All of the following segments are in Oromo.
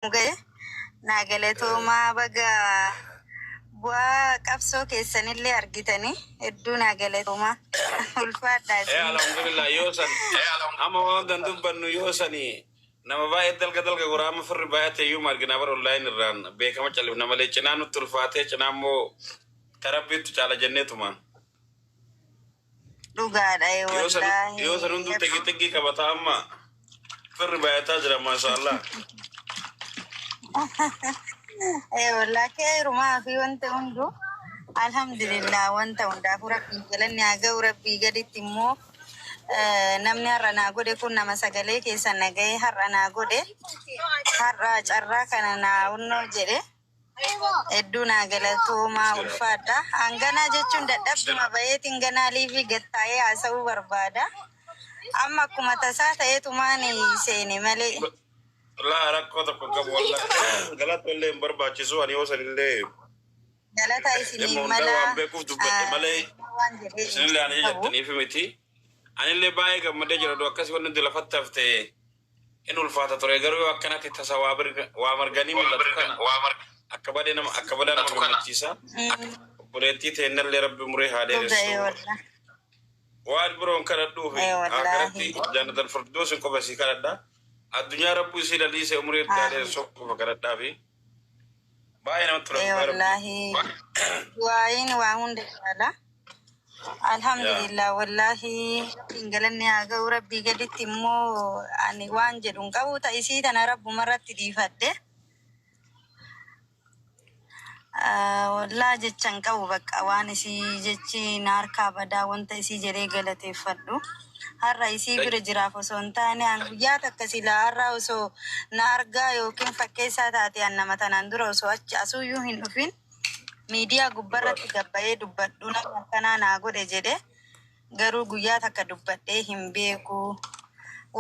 Mugee naagaleetoomaa baga bu'aa qabsoo keessanillee argitanii hedduu naagaleetoomaa ulfaadhaa isin. Alhamdulillah yosan ama waan dubbannu yosani nama baay'ee dalga guraama firri baay'ee yuu margina bar online irraan beekama calif nama lee cinaa nutti ulfaatee cinaa immoo tarabbiitu caala jenneetumaan. Dhugaadha wallaahi. Yosan hunduu teggii qabataa amma firri baay'ataa jira maashaallah. Wallaahi keerumaa fi wanta hunduu alhamdulillah wanta hundaafuu rabbii galanni haa ga'u rabbii gaditti immoo namni har'a naa godhe kun nama sagalee keessan nagahee har'a naa godhe har'a carraa kana naa hunnoo jedhe hedduu naa galatoomaa ulfaadha. Hanganaa jechuun dadhabduma bayeetiin ganaalii fi gattaa'ee haasa'uu barbaada. Amma akkuma tasaa ta'eetumaan seene malee. La rakkoo tokko qabu wallah galata illee hin barbaachisu ani yoo sanillee galata isinii mala waan beekuuf dubbadde malee isinillee ani jettaniif miti anillee baay'ee gammadee jira doo akkasii wanni nuti lafatti haftee in ulfaata ture garuu yoo akkanatti tasa waa marganii mul'atu kana akka badaa nama gammachiisa obboleettii teennallee rabbi muree haa dheeressu waan biroon kadhadhuufi akkanatti jaannatan firdoosin qobasii kadhadhaa. الدنيا ربي يسير لي سأمر الدار سوق فكرت دافي باين أترى والله وين وعون دخلا الحمد لله والله إنجلني أجا ربي قد تمو أني وان جدون كابو تأسيد أنا رب مرة تديفته والله جتشان كابو بك أوان سي جتشي نار كابدا وانت سي جري غلطي فدو har'a isii bira jiraaf osoo hin taane guyyaa takka silaa har'a osoo na argaa yookiin fakkeessaa taate nama tanaan dura osoo achi asuuyyuu hin dhufin miidiyaa gubbarratti gabba'ee dubbadhu nama akkanaa naa godhe jedhe garuu guyyaa takka dubbadhee hin beeku.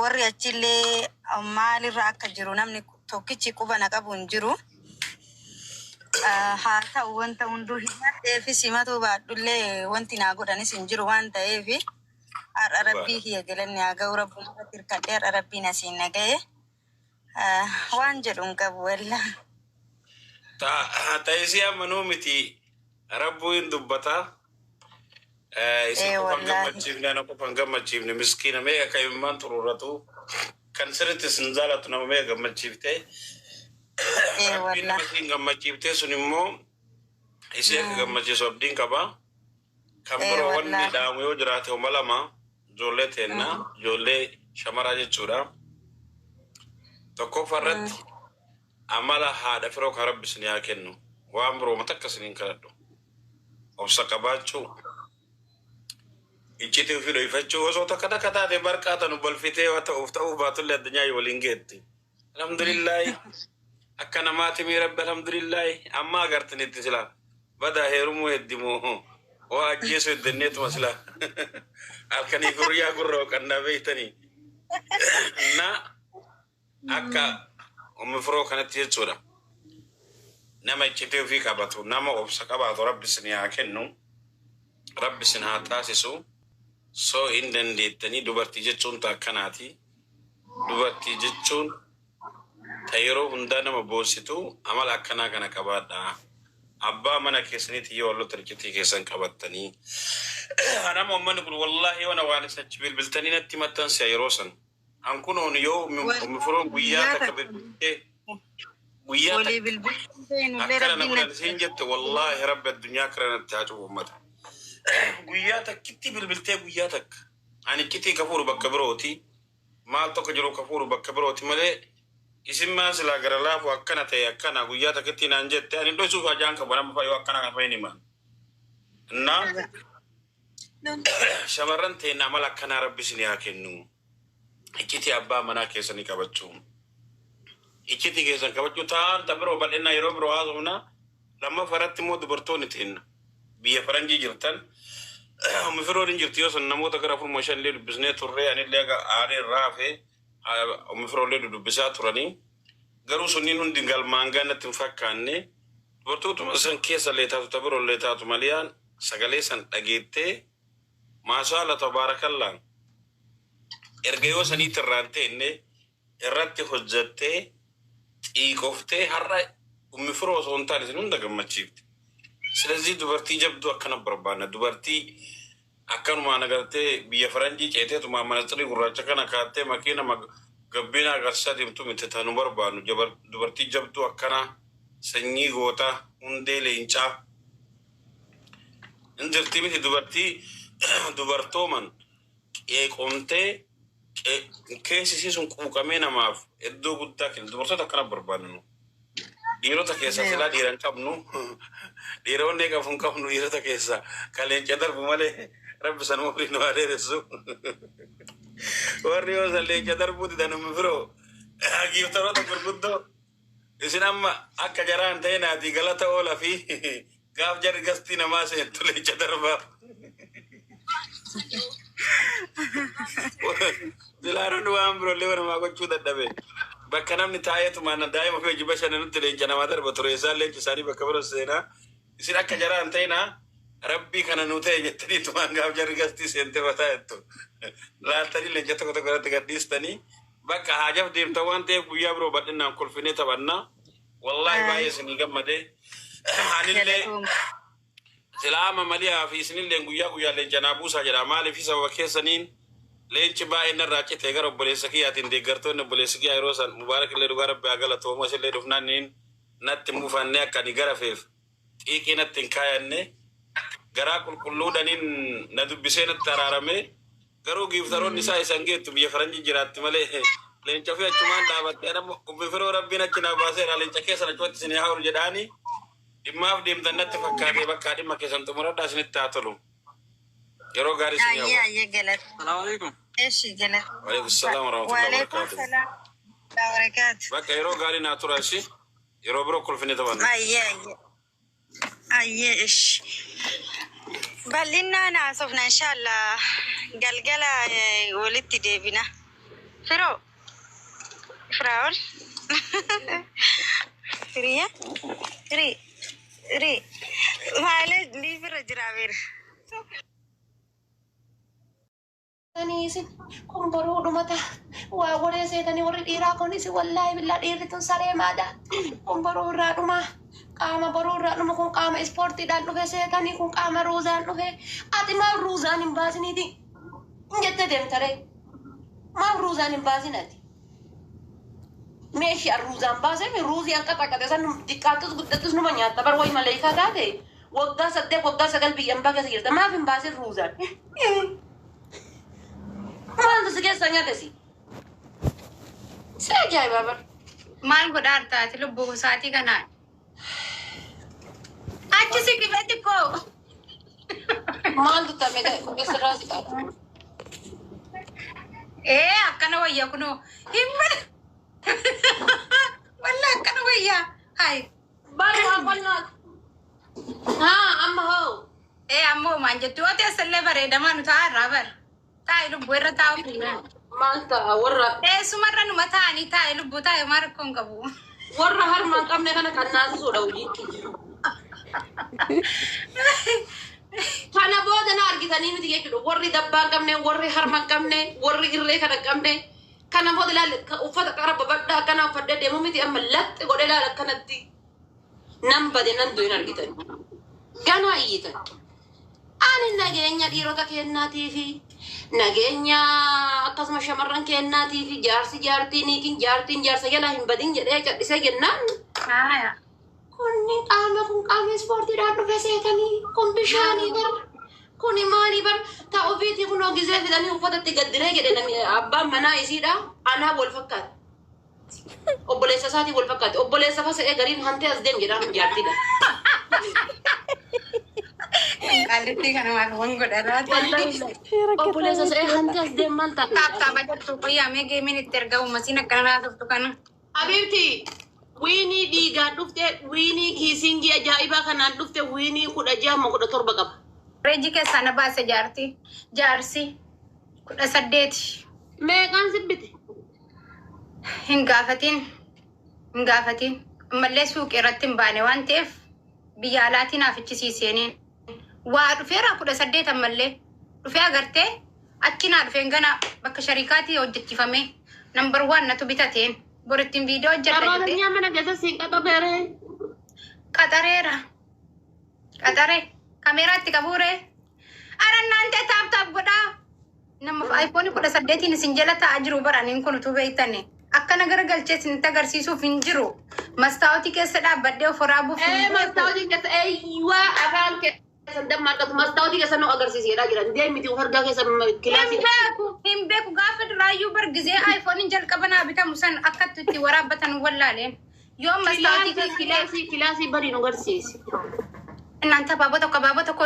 Warri achillee maalirra akka jiru namni tokkichi quba na qabu hin jiru. Haa ta'u wanta hunduu himadheefi simatuu baadhullee wanti naa godhanis hin jiru waan ta'eefi. Rabbii kiyya galanni haa ga'u rabbuma hirkadhee rabbiin asiin naga'e waan jedhuun qabu walla. Ta'isii amanuu miti rabbuu hin dubbataa. Isin qofan gammachiifne ana qofan gammachiifne miskiina mee akka imimmaan xururratu kan sirriitti sin jaalatu nama mee gammachiiftee. Rabbiin nama siin gammachiiftee sun immoo isii akka gammachiisu abdiin qabaa. Kan biroo wanni dhaamu yoo jiraate homa lama ijoollee teenna ijoollee shamaraa jechuudha. Tokkoffaa irratti amala haadha firoo kan rabbi isin haa kennu waan biroo mata akka isiniin kadhadhu obsa qabaachuu iccitii fi dhoofachuu osoo takka taate barqaata nu balfitee waa ta'uuf baatullee addunyaa waliin geetti. Alhamdulillahi akka namaati mee rabbi alhamdulillahi amma agartanitti silaa badaa heerumuu heddimoo. وأجلس الدنيا مثلا أركني قرية قرة وكنا بيتني نا أكا ومفروق كانت يجورا نما يجتيو في كابتو نما أبسك أبعض رب سنيا كنو رب سنها تاسسو سو إندن ديتني دوبرتي جتشون تاكناتي دوبرتي جتشون تيرو هندانا مبوسيتو عمل أكنا كنا كبادا أبا منا كيسنيتي يولو تركتي كيسن كبتني أنا مؤمن أقول والله وأنا وانس نجبل بلتني نتي متن سيروسن أنكون هون يوم مفروض وياتك وياتك أكلنا نقول سينجت والله رب الدنيا كرنا تاجو أمتها وياتك كتي بالبلتي وياتك يعني كتي كفور بكبروتي ما تكجرو كفور بكبروتي ملء isin ma sila gara lafu akkana ta'e akkana guyyaa takatti naan jette ani iddoo suuf ajaan qabu nama fayyoo akkana kan fayyini maan na shamarran ta'e na mala akkana rabbi isin haa kennu icciti abbaa manaa keessanii qabachuu icciti keessan qabachuu ta'an tabiroo bal'inaa yeroo biroo haasofna lamma faratti immoo dubartoonni ta'inna biyya faranjii jirtan umifiroo hin jirti yoo san namoota gara furma shan lee dubbisnee turree anillee aaree raafee umifiroolee dudubbisaa turanii garuu sunniin hundi galmaangaa natti hin fakkaanne dubartootuma san keessa leetaatu tabiroo leetaatu maliyaan sagalee san dhageettee maashaalla tabaarakallaa erga yoo saniitti irraan ta'inne irratti hojjattee xiiqoftee har'a ummi firoo osoo hin taane isin hunda gammachiifte. Silazii dubartii jabduu akkana barbaanna. Dubartii akkanumaan agartee biyya faranjii ceeteetuma manaxirii gurraacha kana kaattee makiina gabbina agarsiisaa deemtu miti tanu barbaannu. Dubartii jabduu akkana sanyii gootaa hundee leencaa hin jirti miti dubartii dubartooman qeeqomtee keessisii sun quuqamee namaaf iddoo guddaa kenna. Dubartoota akkana barbaannu. Dhiirota keessa silaa dhiiran qabnu dhiironni qabu hin qabnu dhiirota keessa kaleenca darbu malee rabbi sanuma firii nu adeeressu. Warri yoo san leenca darbuuti danummi firoo giiftaroota gurguddoo isin amma akka jaraan ta'e naati galata oola fi gaaf jarri gastii namaa seentu leenca darbaaf. Silaaroonni waan birollee wanamaa gochuu dadhabe. Bakka namni taa'eetumaan daa'ima fi hojii bashannanutti leenca namaa darba ture isaan leenci isaanii bakka bira seenaa isin akka jaraan ta'inaa rabbii kana nu ta'e jettaniitumaan gaaf jarri gastii seentee mataa jettu laaltanii leenca tokko tokko irratti gadhiistanii bakka haajaaf deemtan waan ta'eef guyyaa biroo bal'inaan kolfinee taphannaa wallaahi baay'ee isinii gammadee anillee silaama maliyaa fi isinillee guyyaa leenca naa buusaa jedha maaliif sababa keessaniin leenci baay'een irraa citee gara obboleessa kiyyaatiin deeggartoonni obboleessi kiyyaa yeroo san mubaarakillee dhugaa rabbi haa galatooma isillee dhufnaan natti muufannee akka ani garafeef xiiqii natti hin kaayanne garaa qulqulluudhaniin na dubbisee natti araaramee garuu giiftaroonni isaa isan geettu biyya faranjii jiraatti malee leenca fi achumaan dhaabattee nama ubbi firoo rabbiin achi naa baaseera leenca keessa achuutti isin haa oolu jedhaanii dhimmaaf deemtan natti fakkaatee bakkaa dhimma keessan xumuradhaa isinitti haa tolu. Yeroo gaarii isin yaa'u. Ayyee galata. Salaamu alaikum. Eeshi galata. Waalaikum salaam warahmatullahi wabarakatuh. Waalaikum salaam wabarakatuh. Bakka yeroo gaarii naa tura ishi yeroo biroo kolfinee taphanna. Ayyee ishi. Bal'inaan haasofna inshaallah galgala walitti deebina. Firoo. Firaa'ol. Firiya. Firii. Maalee liifirra jiraabeera. Isin kun boruu dhumata waa waree seetanii warri dhiiraa kunis wallaahi billaa dhiirri tun saree maadha. Kun boruu irraa dhuma qaama boruu irraa dhuma kun qaama ispoortiidhaan dhufe seetanii kun qaama ruuzaan dhufe ati maaf ruuzaan hin baasiniiti jette deemtaree maaf ruuzaan hin baasinati. Meeshii ruuzaan baasee ruuzii akka takkate san xiqqaattus guddattus numa nyaatta bar wayi maleekaa taate waggaa 8 waggaa 9 biyyan bakkee jirta maaf hin baasin ruuzaan. Maal tu sekian sangat sih? Saya jaya babar. Maal godhaa taati lubbuu isaatii kanaan. Achi si qibatti koo. Maal tu tameda keseras kan? Akkana wayya kunoo himma. Walla akkana wayya. Hai. Baru apa nak? Amma ho. Ammoo maan jettu yoo teessallee bareedamaa nu ta'a irraa bara. Taa'e lubbuu irra taa'u fiinan. Maal ta'a warra. Sumarra numa taa'anii taa'e lubbuu taa'e maa rakkoon qabu. Warra harmaan qabne kana kan naasisuudha hojii. Kana booda na argitanii miti jechuudha. Warri dabbaa qabne, warri harma qabne, warri irree kana qabne. Kana booda ilaalle uffata qara babaddaa akkana uffadde deemu miti amma laxxi godhe ilaala akkanatti. Nan bade nan du'in argitanii. Ganaa iyyitan. Ani nageenya dhiirota kennaatii fi nageenya akkasuma shamarran kennaatii fi jaartiin jaarsa jala hin badin jedhee cadhisee jennaan. Kunni kun qaama ispoortiidhaan dhufe seetanii kun bishaanii bar kuni maalii bar ta'u fiitii kun ogizee fidanii uffatatti gaddiree jedhe namni abbaan manaa isiidha anaa wal fakkaata. Obboleessa isaatii wal fakkaate obboleessa fasa'ee gariin hantee as deem jedhaan jaartiidha. Kalitti kana maaf godhadhaa. Obboleessa isaatii hantee as deem maal ta'a? Taaptaaba jirtu qoyyaa mee geemiin itti ergamu masiin akkanaa turtu kana. Abiibti wiinii dhiigaan dhufte wiinii kiisingii ajaa'ibaa kanaan dhufte wiinii 16-17 qaba. Reejii keessaa na baase jaarsi 18. Meeqaan sibbite? Hin gaafatiin. Ammallee suuqii irratti hin baane waan ta'eef biyya alaatiin haafichisiiseeneen. Waa dhufeera 18 ammallee. Dhufee agartee achi naa dhufeen gana bakka shariikaatii hojjechifame nambar 1 natu bitateen Borittiin viidiyoo Carroo hojjeta nyaa mana keessa siin qaxabeere. qaxareera. Qaxaree kameeraatti qabuuree. Ara naante taap godhaa. Nama iPhone 18 isin jala taa'aa jiru baraniin kun utuu beektanne. Akkana garagalchee isinitti agarsiisuuf hin jiru. Mastaawoti keessa dhaabbadhee of waraabuuf hin jiru. Mastaawoti keessa eeyyuwaa afaan keessa dammaaqatu. Mastaawoti keessa nu agarsiiseedha jiran. Deemiti hargaa keessa kilaasii. Hin beeku gaafa duraayyuu bargizee iPhone jalqabanaa bitamu san akkatti itti waraabbatan wallaaleen. Yoo mastaawoti kilaasii badii nu agarsiisi. Nanta baaba tokko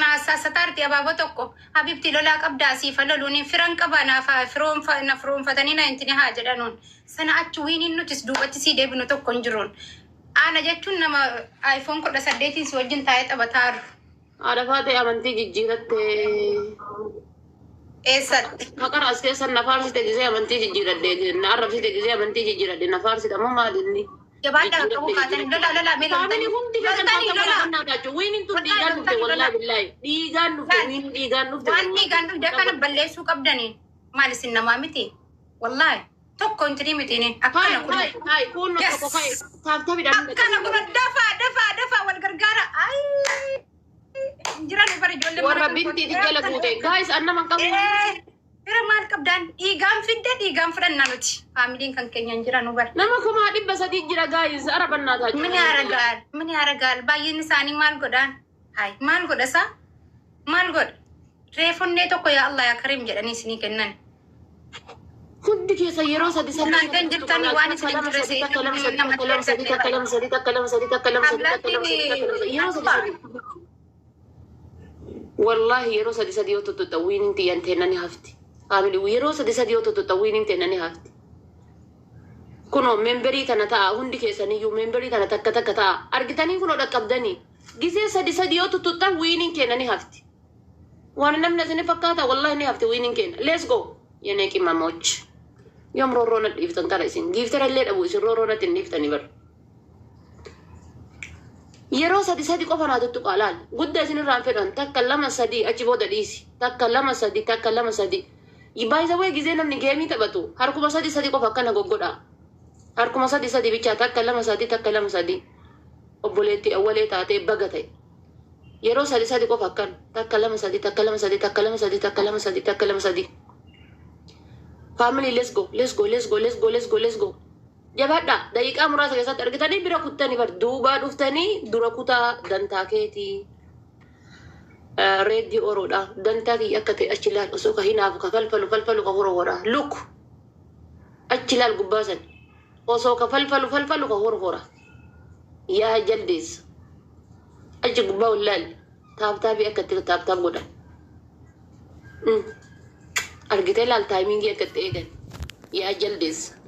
naasaasataarti baaba tokko habibti lolaa qabdaa siifa loluun firan qaba naafa firoonfatanii na intini haa jedhanuun sana achi wiiniin nutis duubatti sii deebinu tokko hin jiruun ana jechuun nama iPhone 18 si wajjin taa'ee taphataaru. Haadha faatee amantii jijjiirattee. Eessatti? Maqaan as keessa nafaarsite gisee amantii jijjiiradde na arrabsite gisee amantii jijjiiradde nafaarsite ammoo maalinni. Jabaadhaan qabu kaatanii lola Family hundi loltanii lola. Wiinin tun dhiigaan dhufte wallahi billahi. Dhiigaan dhufte wiinin dhiigaan dhufte. Waan dhiigaan dhufte kana balleessuu qabdaniin maal isin namaa miti? Wallahi tokko intinii mitiin akkana kun. Hai kun tokko kai taafta bidhaan. Akkana kun dafaa wal gargaara. Jiran bara ijoollee Warra binti jala guute. Guys annaman qabu. Bira maal qabdaan dhiigaan fidde dhiigaan fudhannaa nuti. Faamiliin kan keenyaan jiran bara. Nama kuma 300 jira guys arabannaa taatu. Mini aragaal baay'een isaanii maal godhaan? Hai maal godha isaa? Maal godha? Reefonnee tokko yaa Allah yaa Karim jedhanii isinii kennan. Hundi keessa yeroo sadi Naan kan jirtanii waan isin jirrese wallahi yeroo sadi yoo tuttuta wiinin tiyyan teenani hafti. Family yeroo sadi yoo tuttuta wiinin teenani hafti. Kuno memberii tana ta'a hundi keessaniyyuu memberii tana takka ta'a argitanii kunoo dhaqqabdanii gisee sadi yoo tuttuta wiinin keenani hafti. Waan namni isin fakkaata wallahi ni hafti wiinin keena. Let's go. Yenee qimamoch. Yoom roorroo na dhiiftan kara isin giiftara illee dhabu isin roorroo natti hin dhiiftanii bara. Yeroo sadi qofa naa tuttuqaa laal guddaa isin irraan fedhan takka lama sadi achi booda dhiisi takka lama sadi. Baay'isa wayii gizee namni geemii taphatu harkuma sadi qofa akkana goggodhaa. Harkuma sadi bichaa takka lama sadi obboleetti awwalee taatee baga ta'e. Yeroo sadi qofa akkan takka lama sadi. Family let's go. Jabaadha daqiiqaa muraasa keessatti argitanii bira kuttanii bar duubaa dhuftanii dura kutaa dantaa keetii reeddii oroodha dantaa kiyya akka ta'e achi laal osoo ka hinaafu ka falfalu ka horora luk achi laal gubbaasan osoo ka falfalu ka horora yaa jaldeessa achi gubbaa wallaal taaptaabii akka ta'e taaptaap godhan argitee laal taayimingii akka ta'e eegan yaa jaldeessa.